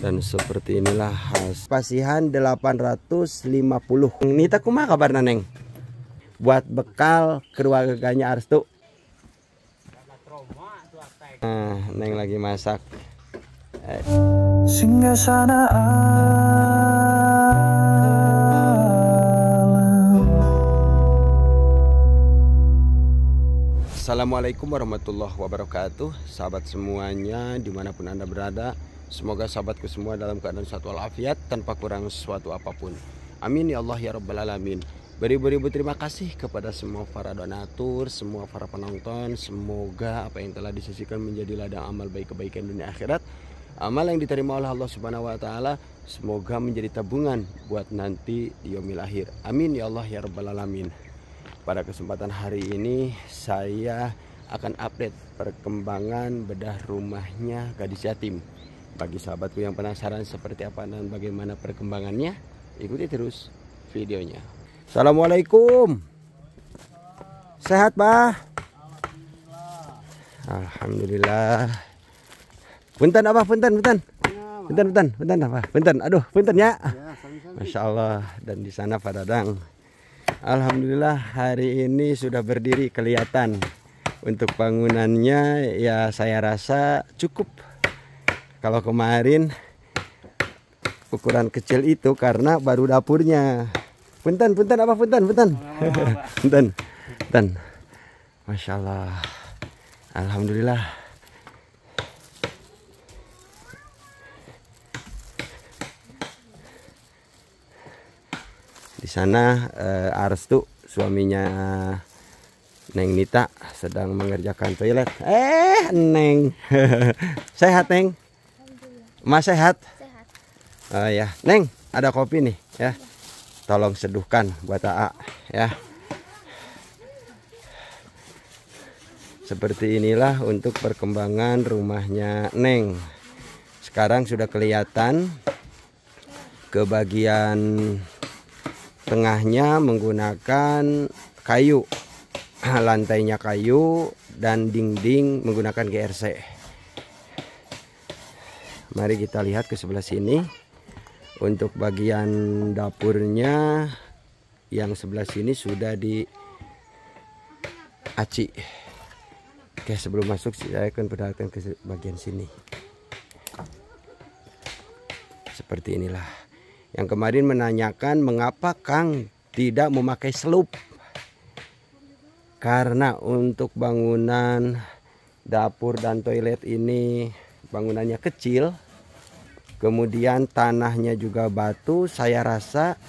Dan seperti inilah pasihan 850. Nita kumaha kabar Neng? Buat bekal keluarganya Arstu. Nah, Neng lagi masak. Singgasana Assalamualaikum warahmatullahi wabarakatuh. Sahabat semuanya dimanapun Anda berada, semoga sahabatku semua dalam keadaan sehat walafiat tanpa kurang sesuatu apapun. Amin ya Allah ya Rabbal Alamin. Beribu-ribu terima kasih kepada semua para donatur, semua para penonton. Semoga apa yang telah disisikan menjadi ladang amal baik kebaikan dunia akhirat. Amal yang diterima oleh Allah Subhanahu wa taala semoga menjadi tabungan buat nanti di yaumil akhir. Amin ya Allah ya Rabbal Alamin. Pada kesempatan hari ini saya akan update perkembangan bedah rumahnya gadis yatim. Bagi sahabatku yang penasaran seperti apa dan bagaimana perkembangannya, ikuti terus videonya. Assalamualaikum. Sehat, Pak? Alhamdulillah. Punten apa? Punten apa? Punten. Aduh, punten ya. Masya Allah. Dan di sana Pak Dadang. Alhamdulillah hari ini sudah berdiri kelihatan. Untuk bangunannya ya saya rasa cukup. Kalau kemarin ukuran kecil itu karena baru dapurnya. Punten apa punten? Punten. Masya Allah. Alhamdulillah. Di sana Arstu suaminya Neng Nita sedang mengerjakan toilet. Neng. Sehat, Neng? Mas sehat? Sehat. Ya, Neng, ada kopi nih ya. Tolong seduhkan buat AA ya. Seperti inilah untuk perkembangan rumahnya Neng. Sekarang sudah kelihatan ke bagian tengahnya menggunakan kayu, lantainya kayu dan dinding menggunakan GRC. Mari kita lihat ke sebelah sini. Untuk bagian dapurnya yang sebelah sini sudah di aci. Oke, sebelum masuk saya akan perlihatkan ke bagian sini. Seperti inilah. Yang kemarin menanyakan mengapa Kang tidak memakai selup. Karena untuk bangunan dapur dan toilet ini bangunannya kecil. Kemudian tanahnya juga batu. Saya rasa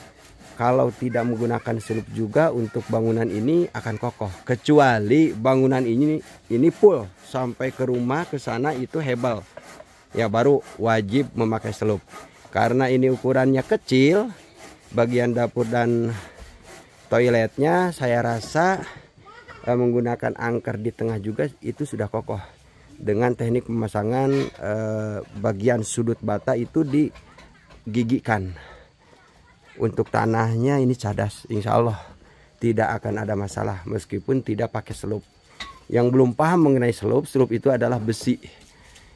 kalau tidak menggunakan selup juga untuk bangunan ini akan kokoh. Kecuali bangunan ini full sampai ke rumah ke sana itu hebel. Ya baru wajib memakai selup. Karena ini ukurannya kecil, bagian dapur dan toiletnya saya rasa menggunakan angker di tengah juga itu sudah kokoh. Dengan teknik pemasangan bagian sudut bata itu digigitkan. Untuk tanahnya ini cadas, insya Allah tidak akan ada masalah meskipun tidak pakai selup. Yang belum paham mengenai selup itu adalah besi.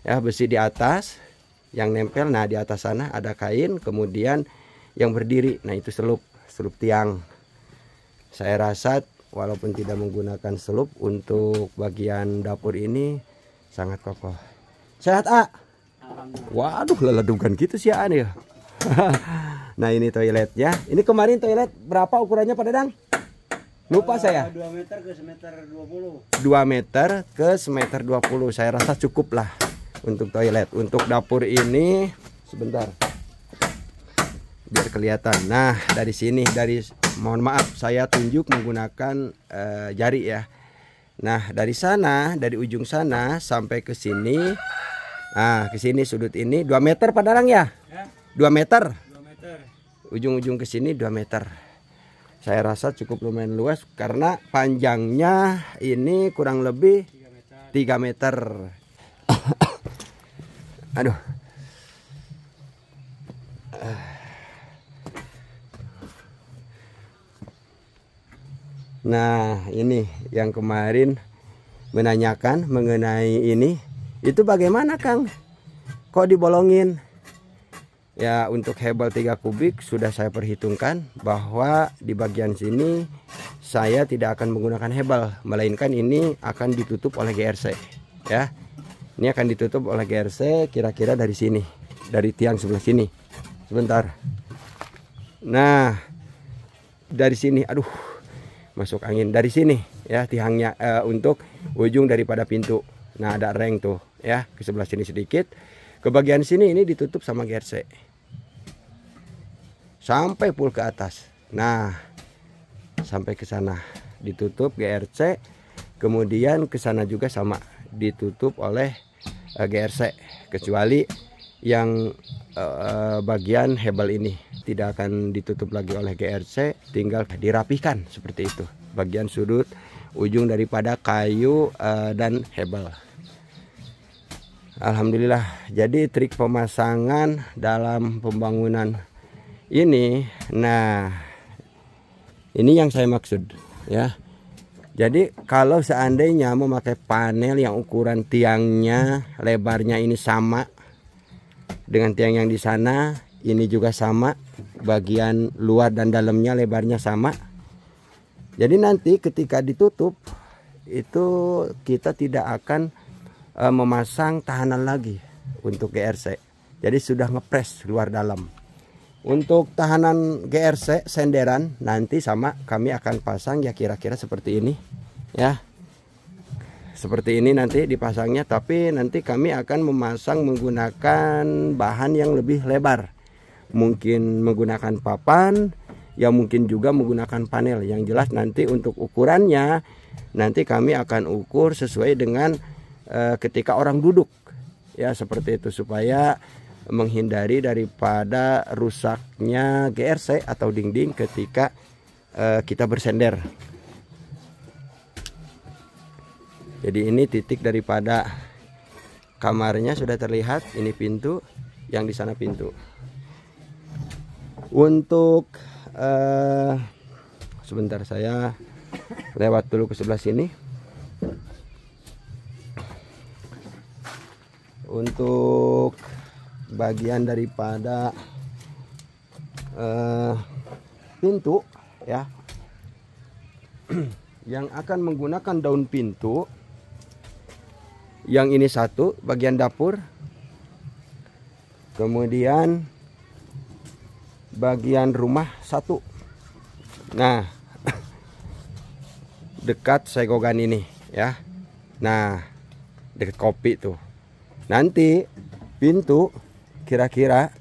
Ya, besi di atas yang nempel, nah di atas sana ada kain, kemudian yang berdiri, nah itu selup tiang. Saya rasa walaupun tidak menggunakan selup untuk bagian dapur ini sangat kokoh. Sehat, A? Waduh, leledukan gitu sih A nih. Nah ini toiletnya. Ini kemarin toilet berapa ukurannya Pak Dadang? Lupa saya. 2 meter ke semeter 20. 2 meter ke semeter 20. Saya rasa cukup lah untuk toilet. Untuk dapur ini sebentar biar kelihatan. Nah dari sini, mohon maaf saya tunjuk menggunakan jari ya. Nah dari sana, dari ujung sana sampai ke sini. Nah ke sini sudut ini 2 meter Pak Dadang ya? 2 meter. 2 meter. Ujung-ujung ke sini 2 meter. Saya rasa cukup lumayan luas karena panjangnya ini kurang lebih 3 meter. Aduh. Nah ini yang kemarin menanyakan mengenai ini. Itu bagaimana Kang? Kok dibolongin? Ya, untuk hebel 3 kubik sudah saya perhitungkan bahwa di bagian sini saya tidak akan menggunakan hebel, melainkan ini akan ditutup oleh GRC ya. Ini akan ditutup oleh GRC kira-kira dari sini, dari tiang sebelah sini. Sebentar. Nah, dari sini, aduh, masuk angin dari sini ya tiangnya, untuk ujung daripada pintu. Nah, ada reng tuh ya ke sebelah sini sedikit. Ke bagian sini ini ditutup sama GRC sampai full ke atas. Nah, sampai ke sana ditutup GRC, kemudian ke sana juga sama ditutup oleh GRC, kecuali yang bagian hebel ini tidak akan ditutup lagi oleh GRC, tinggal dirapihkan seperti itu bagian sudut ujung daripada kayu dan hebel. Alhamdulillah. Jadi trik pemasangan dalam pembangunan ini, nah ini yang saya maksud ya. Jadi kalau seandainya memakai panel yang ukuran tiangnya lebarnya ini sama dengan tiang yang di sana, ini juga sama, bagian luar dan dalamnya lebarnya sama. Jadi nanti ketika ditutup itu kita tidak akan memasang tahanan lagi untuk GRC. Jadi sudah ngepres luar dalam. Untuk tahanan GRC senderan nanti sama kami akan pasang ya kira-kira seperti ini ya. Seperti ini nanti dipasangnya, tapi nanti kami akan memasang menggunakan bahan yang lebih lebar. Mungkin menggunakan papan, ya mungkin juga menggunakan panel. Yang jelas nanti untuk ukurannya nanti kami akan ukur sesuai dengan ketika orang duduk. Ya seperti itu supaya menghindari daripada rusaknya GRC atau dinding ketika kita bersender. Jadi ini titik daripada kamarnya sudah terlihat. Ini pintu, yang di sana pintu. Untuk sebentar saya lewat dulu ke sebelah sini. Untuk bagian daripada pintu ya, yang akan menggunakan daun pintu, yang ini satu bagian dapur, kemudian bagian rumah satu. Nah, dekat segogan ini ya. Nah, dekat kopi tuh. Nanti pintu kira-kira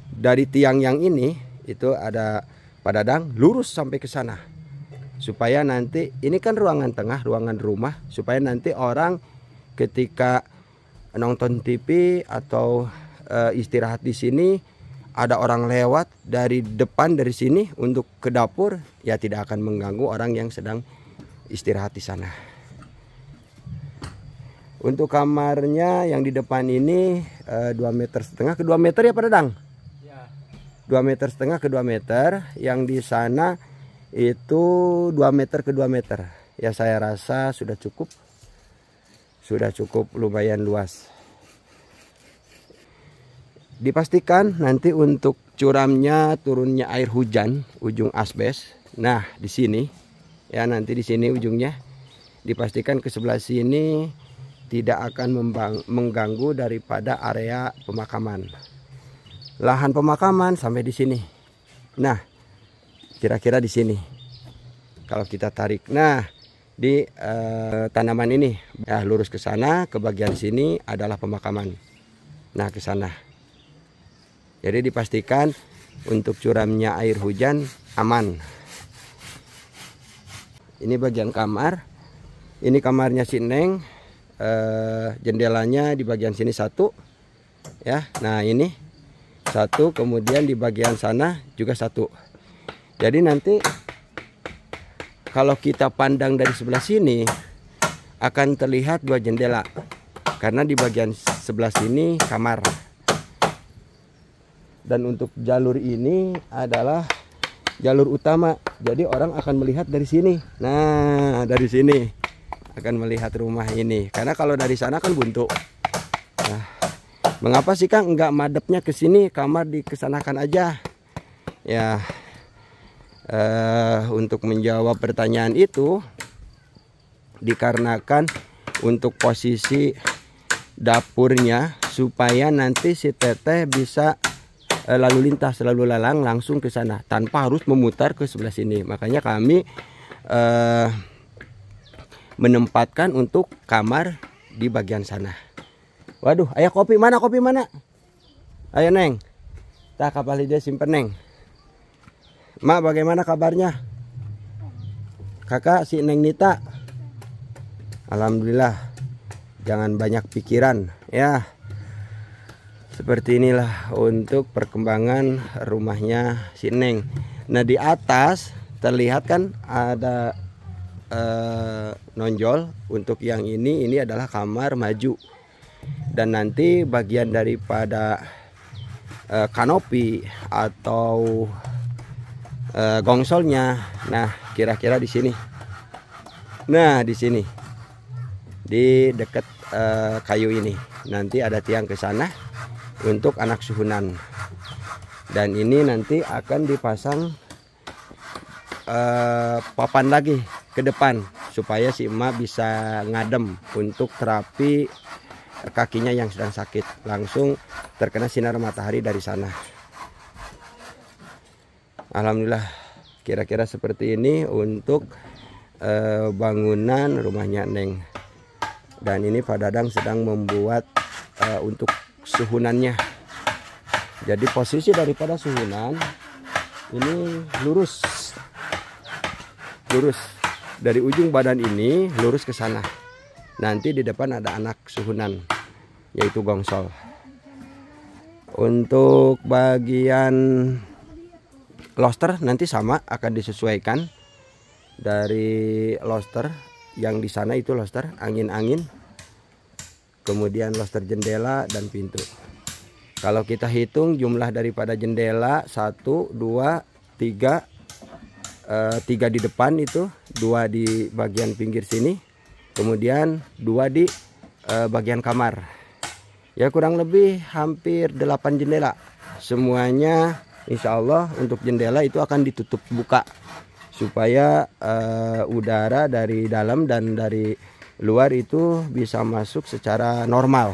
dari tiang yang ini itu ada Pak Dadang lurus sampai ke sana, supaya nanti ini kan ruangan tengah, ruangan rumah, supaya nanti orang ketika nonton TV atau istirahat di sini, ada orang lewat dari depan dari sini untuk ke dapur, ya tidak akan mengganggu orang yang sedang istirahat di sana. Untuk kamarnya yang di depan ini 2,5 meter ke 2 meter ya Pak Dadang? Ya. 2,5 meter ke 2 meter. Yang di sana itu 2 meter ke 2 meter. Ya saya rasa sudah cukup. Sudah cukup lumayan luas. Dipastikan nanti untuk curamnya turunnya air hujan ujung asbes. Nah di sini ya, nanti di sini ujungnya dipastikan ke sebelah sini tidak akan mengganggu daripada area pemakaman. Lahan pemakaman sampai di sini. Nah, kira-kira di sini. Kalau kita tarik, nah di tanaman ini, ya lurus ke sana, ke bagian sini adalah pemakaman. Nah, ke sana. Jadi dipastikan untuk curamnya air hujan aman. Ini bagian kamar. Ini kamarnya si Neng. Jendelanya di bagian sini satu ya. Nah ini satu, kemudian di bagian sana juga satu. Jadi nanti kalau kita pandang dari sebelah sini akan terlihat 2 jendela, karena di bagian sebelah sini kamar. Dan untuk jalur ini adalah jalur utama, jadi orang akan melihat dari sini. Nah dari sini akan melihat rumah ini, karena kalau dari sana kan buntu. Nah, Mengapa sih Kang nggak madepnya ke sini, kamar dikesanakan aja? Ya, untuk menjawab pertanyaan itu, dikarenakan untuk posisi dapurnya supaya nanti si teteh bisa lalu lintas, lalu lalang langsung ke sana tanpa harus memutar ke sebelah sini. Makanya kami menempatkan untuk kamar di bagian sana. Waduh, ayah kopi mana? Kopi mana? Ayo Neng, tak kapal dia simpen Neng. Mak, bagaimana kabarnya? Kakak si Neng Nita. Alhamdulillah. Jangan banyak pikiran ya. Seperti inilah untuk perkembangan rumahnya si Neng. Nah, di atas terlihat kan ada nonjol. Untuk yang ini adalah kamar maju. Dan nanti bagian daripada kanopi atau gongsolnya, nah kira-kira di sini. Nah, di sini di dekat kayu ini nanti ada tiang ke sana untuk anak suhunan. Dan ini nanti akan dipasang papan lagi ke depan supaya si emak bisa ngadem untuk terapi kakinya yang sedang sakit, langsung terkena sinar matahari dari sana. Alhamdulillah, kira-kira seperti ini untuk bangunan rumahnya Neng. Dan ini Pak Dadang sedang membuat untuk suhunannya. Jadi posisi daripada suhunan ini lurus dari ujung badan ini lurus ke sana. Nanti di depan ada anak suhunan, yaitu gongsol. Untuk bagian loster nanti sama, akan disesuaikan dari loster yang di sana itu loster angin-angin, kemudian loster jendela dan pintu. Kalau kita hitung jumlah daripada jendela 1, 2, 3, 3 di depan itu, 2 di bagian pinggir sini, kemudian 2 di bagian kamar. Ya kurang lebih hampir 8 jendela. Semuanya insya Allah untuk jendela itu akan ditutup buka supaya udara dari dalam dan dari luar itu bisa masuk secara normal.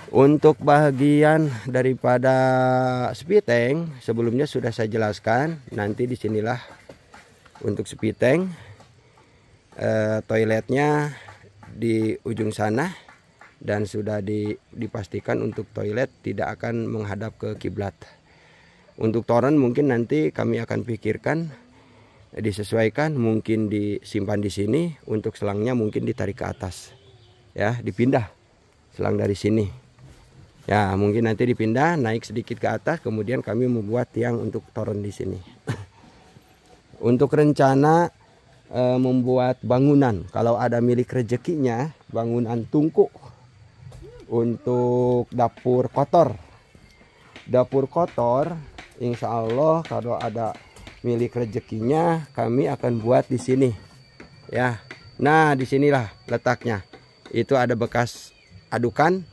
Untuk bagian daripada spiteng sebelumnya sudah saya jelaskan. Nanti disinilah untuk spiteng, toiletnya di ujung sana, dan sudah dipastikan untuk toilet tidak akan menghadap ke kiblat. Untuk toren mungkin nanti kami akan pikirkan disesuaikan, mungkin disimpan di sini. Untuk selangnya mungkin ditarik ke atas, ya dipindah selang dari sini. Ya mungkin nanti dipindah naik sedikit ke atas, kemudian kami membuat tiang untuk toren di sini. Untuk rencana membuat bangunan, kalau ada milik rezekinya, bangunan tungku untuk dapur kotor. Dapur kotor insya Allah kalau ada milik rezekinya kami akan buat di sini ya. Nah disinilah letaknya, itu ada bekas adukan,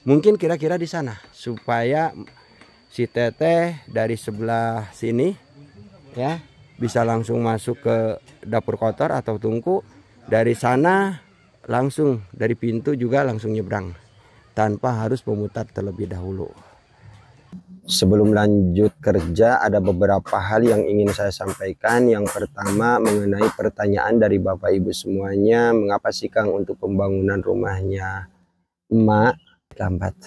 mungkin kira-kira di sana supaya si teteh dari sebelah sini ya bisa langsung masuk ke dapur kotor atau tungku. Dari sana langsung dari pintu juga langsung nyebrang tanpa harus memutar terlebih dahulu. Sebelum lanjut kerja, ada beberapa hal yang ingin saya sampaikan. Yang pertama mengenai pertanyaan dari Bapak Ibu semuanya, mengapa sih Kang untuk pembangunan rumahnya emak lambat?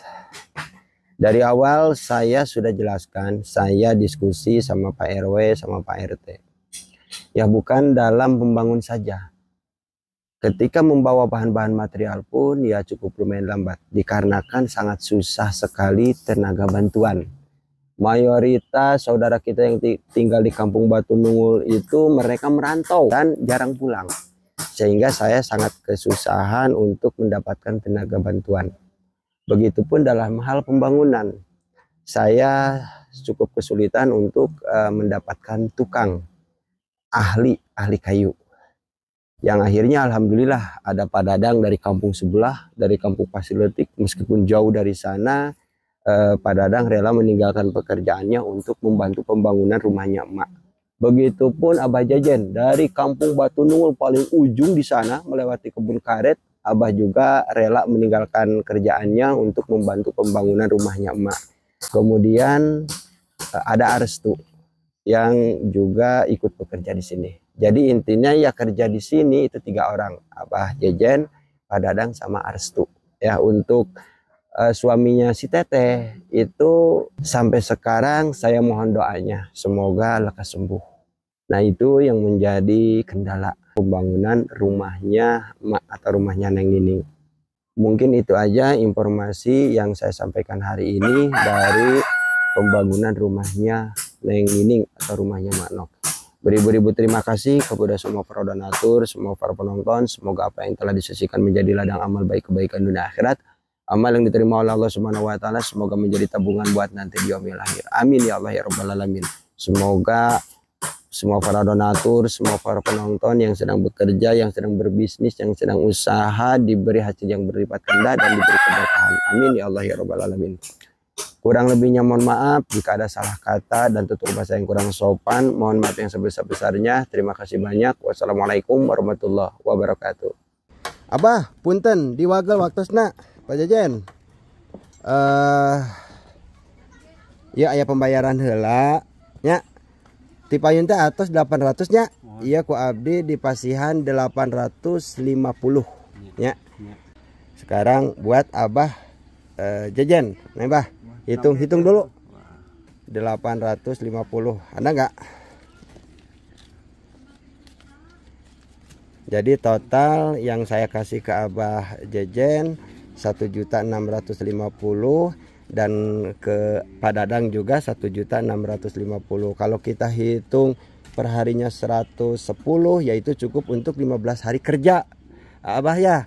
Dari awal saya sudah jelaskan, saya diskusi sama Pak RW sama Pak RT. Ya bukan dalam membangun saja. Ketika membawa bahan-bahan material pun ya cukup lumayan lambat. Dikarenakan sangat susah sekali tenaga bantuan. Mayoritas saudara kita yang tinggal di Kampung Batu Nungul itu mereka merantau dan jarang pulang. Sehingga saya sangat kesusahan untuk mendapatkan tenaga bantuan. Begitupun dalam hal pembangunan. Saya cukup kesulitan untuk mendapatkan tukang ahli kayu. Yang akhirnya alhamdulillah ada Pak Dadang dari kampung sebelah, dari kampung Pasir Letik, meskipun jauh dari sana, Pak Dadang rela meninggalkan pekerjaannya untuk membantu pembangunan rumahnya emak. Begitupun Abah Jejen dari kampung Batu Nungul paling ujung di sana melewati kebun karet, Abah juga rela meninggalkan kerjaannya untuk membantu pembangunan rumahnya emak. Kemudian ada Arestu yang juga ikut bekerja di sini. Jadi intinya ya kerja di sini itu 3 orang, Abah Jejen, Pak Dadang sama Arestu. Ya untuk suaminya si Teteh itu sampai sekarang saya mohon doanya semoga lekas sembuh. Nah itu yang menjadi kendala pembangunan rumahnya emak atau rumahnya Neng Nining. Mungkin itu aja informasi yang saya sampaikan hari ini dari pembangunan rumahnya Neng Nining atau rumahnya Mak Nok. Beribu-ribu terima kasih kepada semua para donatur, semua para penonton. Semoga apa yang telah disisikan menjadi ladang amal baik kebaikan dunia akhirat. Amal yang diterima oleh Allah Subhanahu wa taala semoga menjadi tabungan buat nanti di yaumil akhir. Amin ya Allah ya rabbal alamin. Semoga semua para donatur, semua para penonton yang sedang bekerja, yang sedang berbisnis, yang sedang usaha diberi hasil yang berlipat ganda dan diberi keberkahan. Amin ya Allah ya rabbal alamin. Kurang lebihnya mohon maaf jika ada salah kata dan tutur bahasa yang kurang sopan. Mohon maaf yang sebesar-besarnya. Terima kasih banyak. Wassalamualaikum warahmatullahi wabarakatuh. Abah, punten diwagel waktosna Pak Jejen. Ya aya pembayaran heula nya. Ti payun teh atos 800 nya. Iya ku abdi di pasihan 850 nya. Sekarang buat Abah Jejen, nih Bah. Hitung dulu. 850. Ada nggak? Jadi total yang saya kasih ke Abah Jejen 1.650 dan ke Pak Dadang juga 1.650. Kalau kita hitung perharinya 110 yaitu cukup untuk 15 hari kerja. Abah ya.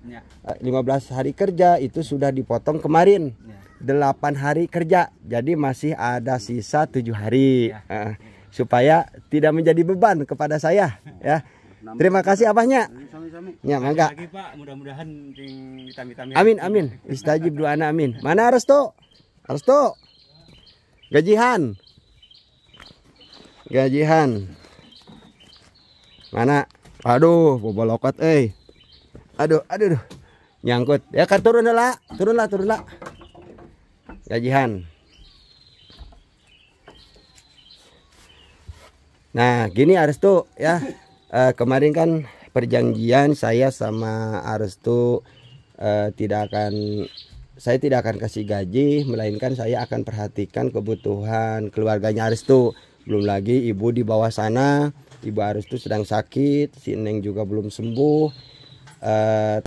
15 hari kerja itu sudah dipotong kemarin. 8 hari kerja, jadi masih ada sisa 7 hari supaya tidak menjadi beban kepada saya ya. Terima kasih Abahnya. Ya mangga. Mudah-mudahan amin. Istajib doana amin. Mana Arestu? Gajihan. Mana? Aduh, bobolokot Aduh. Nyangkut. Ya kan turunlah. Gajihan. Nah gini Arestu ya, kemarin kan perjanjian saya sama Arestu saya tidak akan kasih gaji, melainkan saya akan perhatikan kebutuhan keluarganya Arestu. Belum lagi ibu di bawah sana, ibu Arestu sedang sakit, si Neng juga belum sembuh.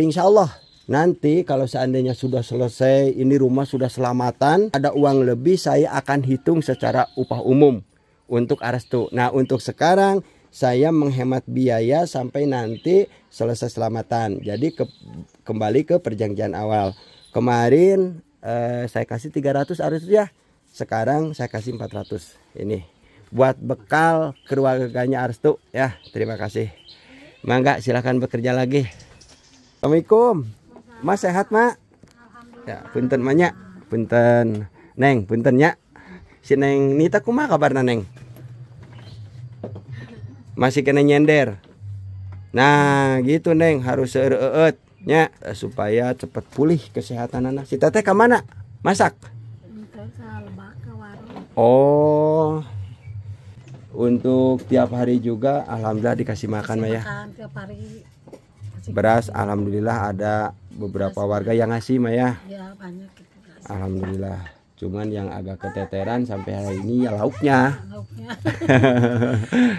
Insya Allah nanti kalau seandainya sudah selesai, ini rumah sudah selamatan, ada uang lebih, saya akan hitung secara upah umum untuk Arestu. Nah untuk sekarang saya menghemat biaya sampai nanti selesai selamatan. Jadi kembali ke perjanjian awal. Kemarin saya kasih 300 Arestu ya. Sekarang saya kasih 400. Ini buat bekal keluarganya Arestu ya. Terima kasih. Mangga silahkan bekerja lagi. Assalamualaikum. Mas sehat mak? Ya punten banyak, punten Neng, puntennya. Si Neng Nita kumaha kabarna Neng? Masih kena nyender. Nah gitu Neng, harus seureut nya supaya cepat pulih kesehatan anak. Si Teteh ke mana? Masak? Oh. Untuk tiap hari juga alhamdulillah dikasih makan Maya. Tiap hari. Beras alhamdulillah ada beberapa warga yang ngasih Maya. Ya banyak gitu. Alhamdulillah. Cuman yang agak keteteran sampai hari ini ya lauknya.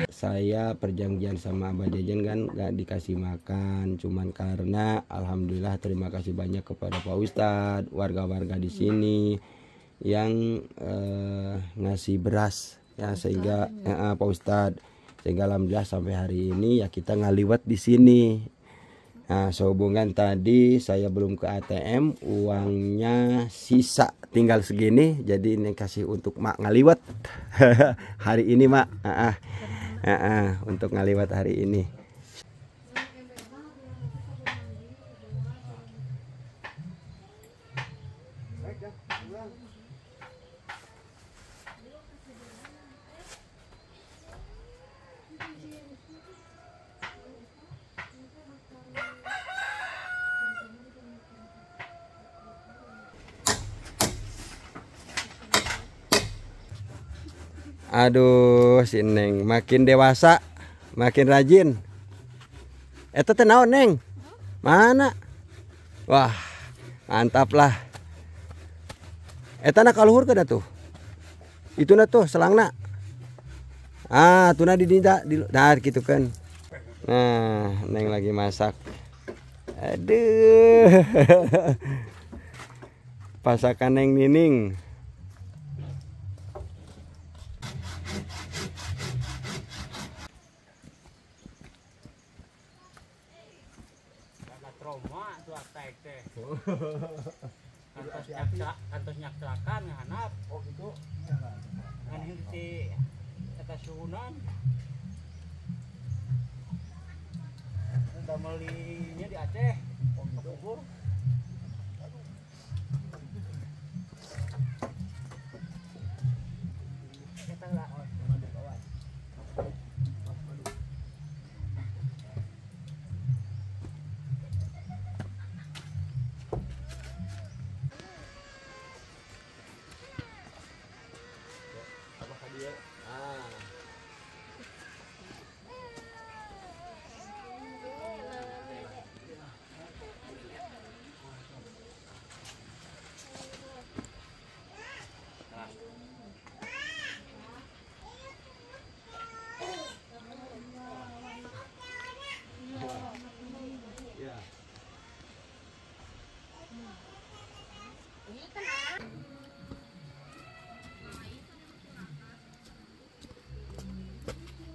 Saya perjanjian sama Abah Jejen kan gak dikasih makan, cuman karena alhamdulillah terima kasih banyak kepada Pak Ustadz, warga-warga di sini yang ngasih beras ya sehingga Pak Ustadz, sehingga alhamdulillah sampai hari ini ya kita ngaliwat di sini. Nah sehubungan tadi saya belum ke ATM, uangnya sisa tinggal segini, jadi ini kasih untuk mak ngaliwat hari ini mak, untuk ngaliwat hari ini. Aduh, si Neng makin dewasa, makin rajin. Eta teh naon, Neng? Mana? Wah, mantap lah. Eta na kaluhur kada tuh. Itu na tuh selangna. Ah, tuna di dinda, nah gitu kan. Nah, Neng lagi masak. Aduh. Pasakan Neng Nining. Trauma tuh atek teh. Kantos nyakrakan ngahanap. Oh gitu. Ngan henti eta suhunan. Udah melinya di Aceh. Oh gitu. Kubur. Kita lah.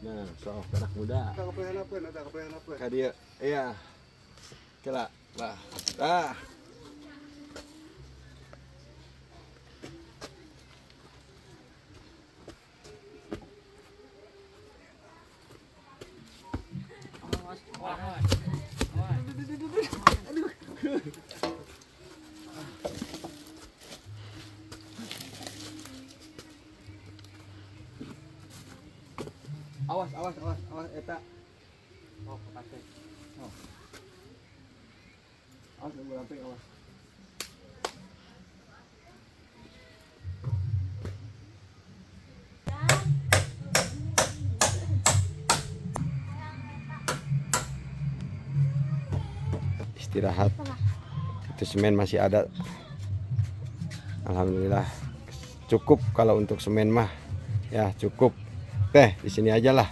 Nah, sok anak muda. Ada kepengen apa? Kadia, iya. Kela, bah. Ah. Awas eta. Oh, kepake. Oh. Awas nunggu lampe awas. Istirahat. Itu semen masih ada. Alhamdulillah cukup kalau untuk semen mah. Ya, cukup. Teh, di sini aja lah.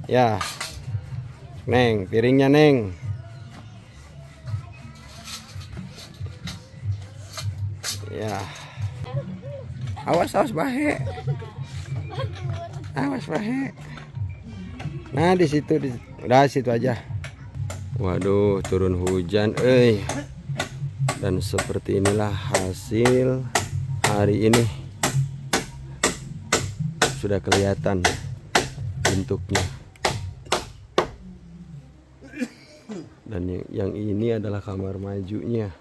Ya. Neng, piringnya Neng. Ya. Awas bahe. Awas bahe. Nah, di situ udah situ aja. Waduh, turun hujan, Dan seperti inilah hasil hari ini. Sudah kelihatan bentuknya. Dan yang ini adalah kamar majunya.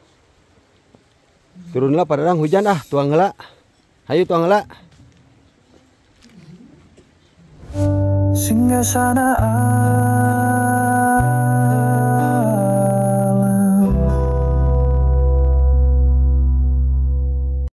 Turunlah pada hujan tuang heula. Hayu tuang heula. Singgah sana